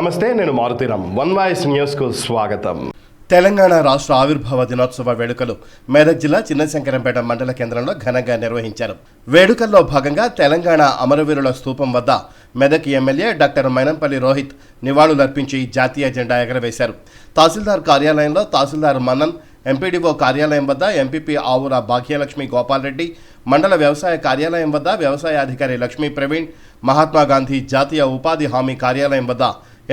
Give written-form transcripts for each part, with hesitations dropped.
నమస్తే, నేను Maruthi Ram. One voice న్యూస్కు స్వాగతం. తెలంగాణ రాష్ట్ర ఆవిర్భావ దినోత్సవ వేడుకలు మెదక్ జిల్లా చిన్నశంకరంపేట మండల కేంద్రంలో ఘనంగా నిర్వహించారు. వేడుకల్లో భాగంగా తెలంగాణ అమరవీరుల స్తూపం వద్ద మెదక్ ఎమ్మెల్యే డాక్టర్ మైనంపల్లి రోహిత్ నివాళులర్పించి జాతీయ జెండా ఎగరవేశారు. తహసీల్దార్ కార్యాలయంలో తహసీల్దార్ మన్నన్, ఎంపీడీఓ కార్యాలయం వద్ద ఎంపీపీ ఆవుల భాగ్యలక్ష్మి గోపాల్ రెడ్డి, మండల వ్యవసాయ కార్యాలయం వద్ద వ్యవసాయ అధికారి లక్ష్మీ ప్రవీణ్, మహాత్మాగాంధీ జాతీయ ఉపాధి హామీ కార్యాలయం వద్ద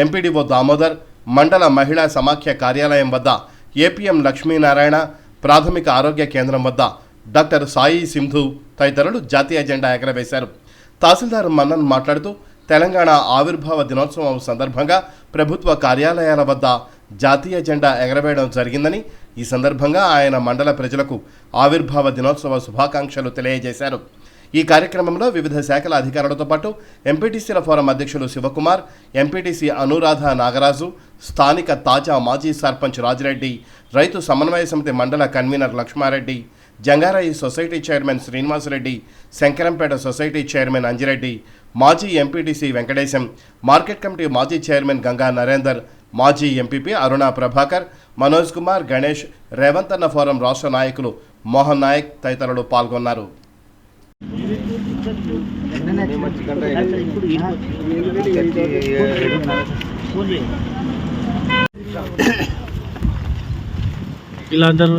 ఎంపీడీఓ దామోదర్, మండల మహిళా సమాఖ్య కార్యాలయం వద్ద ఏపీఎం లక్ష్మీనారాయణ, ప్రాథమిక ఆరోగ్య కేంద్రం వద్ద డాక్టర్ సాయి సింధు తదితరులు జాతీయ జెండా ఎగరవేశారు. తహసీల్దార్ మన్నన్ మాట్లాడుతూ తెలంగాణ ఆవిర్భావ దినోత్సవం సందర్భంగా ప్రభుత్వ కార్యాలయాల వద్ద జాతీయ జెండా ఎగరవేయడం జరిగిందని, ఈ సందర్భంగా ఆయన మండల ప్రజలకు ఆవిర్భావ దినోత్సవ శుభాకాంక్షలు తెలియజేశారు. ఈ కార్యక్రమంలో వివిధ శాఖల అధికారులతో పాటు ఎంపీటీసీల ఫోరం అధ్యక్షులు శివకుమార్, ఎంపీటీసీ అనురాధ నాగరాజు, స్థానిక తాజా మాజీ సర్పంచ్ రాజిరెడ్డి, రైతు సమన్వయ సమితి మండల convener Laxma Reddy, Jangarai society chairman Srinivas Reddy, Shankarampet society chairman Anji Reddy, మాజీ ఎంపీటీసీ వెంకటేశం, మార్కెట్ కమిటీ మాజీ చైర్మన్ గంగా నరేందర్, మాజీ ఎంపీపీ అరుణ ప్రభాకర్, మనోజ్ కుమార్, గణేష్, రేవంత్ అన్న ఫోరం రాష్ట్ర నాయకులు మోహన్ నాయక్ తదితరులు పాల్గొన్నారు. ఇలా అందరూ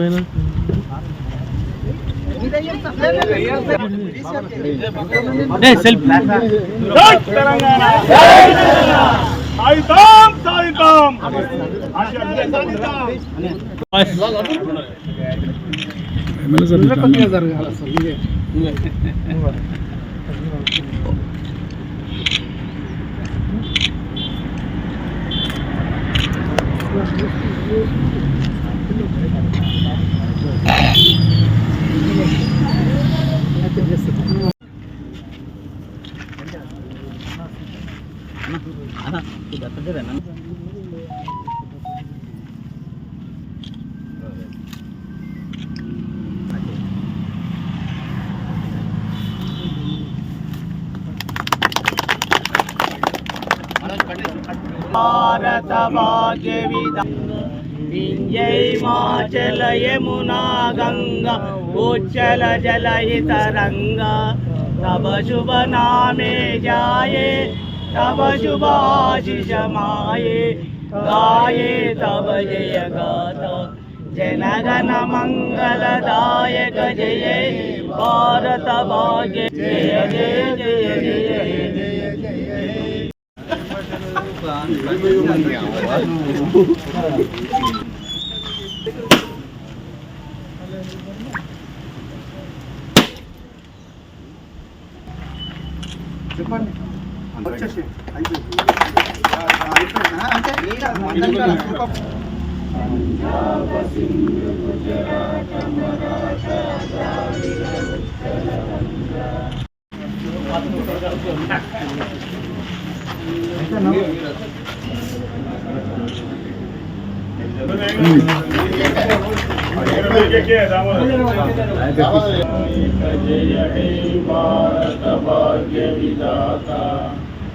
సెల్ఫ్ भारत भाग्य विंजयमाचल यमुना गंगा उच्चल जलहि तरंगा तब शुभ नामे जाये तब शुभ आशीष माये गाये तब जय गाथा जनगण मंगलदायक जय भारत भाग्य जय जय जय जय जय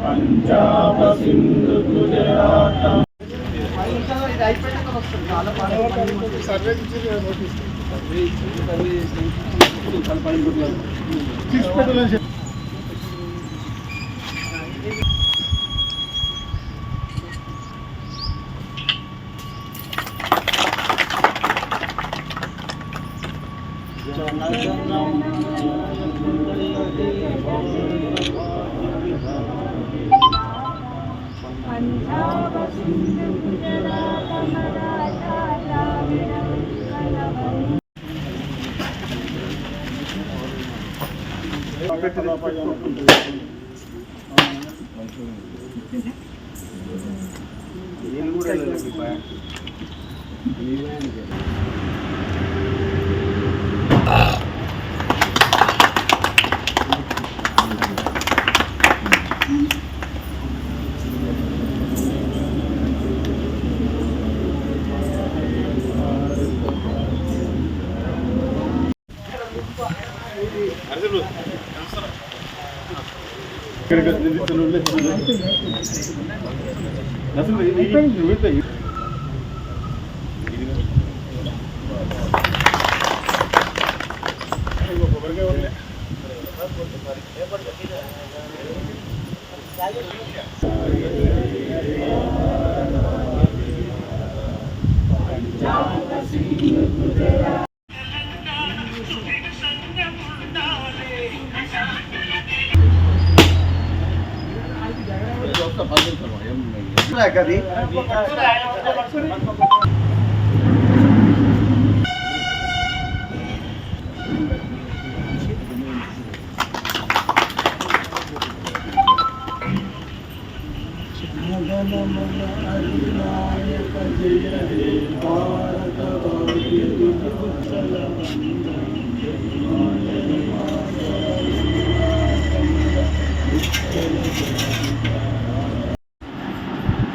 पंजाब सिंधु गुजरात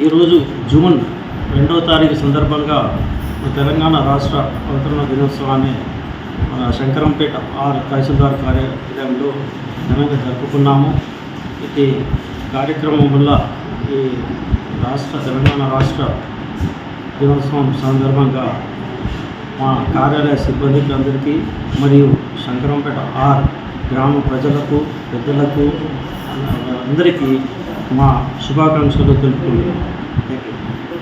ఈరోజు జూన్ 2వ తారీఖు సందర్భంగా తెలంగాణ రాష్ట్ర అవతరణ దినోత్సవాన్ని మన శంకరంపేట తహసీల్దార్ కార్యాలయంలో ఘనంగా జరుపుకున్నాము. ఇది కార్యక్రమం వల్ల ఈ తెలంగాణ రాష్ట్ర దినోత్సవం సందర్భంగా మా కార్యాలయ సిబ్బందికి అందరికీ మరియు శంకరంపేట గ్రామ ప్రజలకు పెద్దలకు అందరికీ మా శుభాకాంక్షలు తెలుపుకుంటున్నాం. Thank you.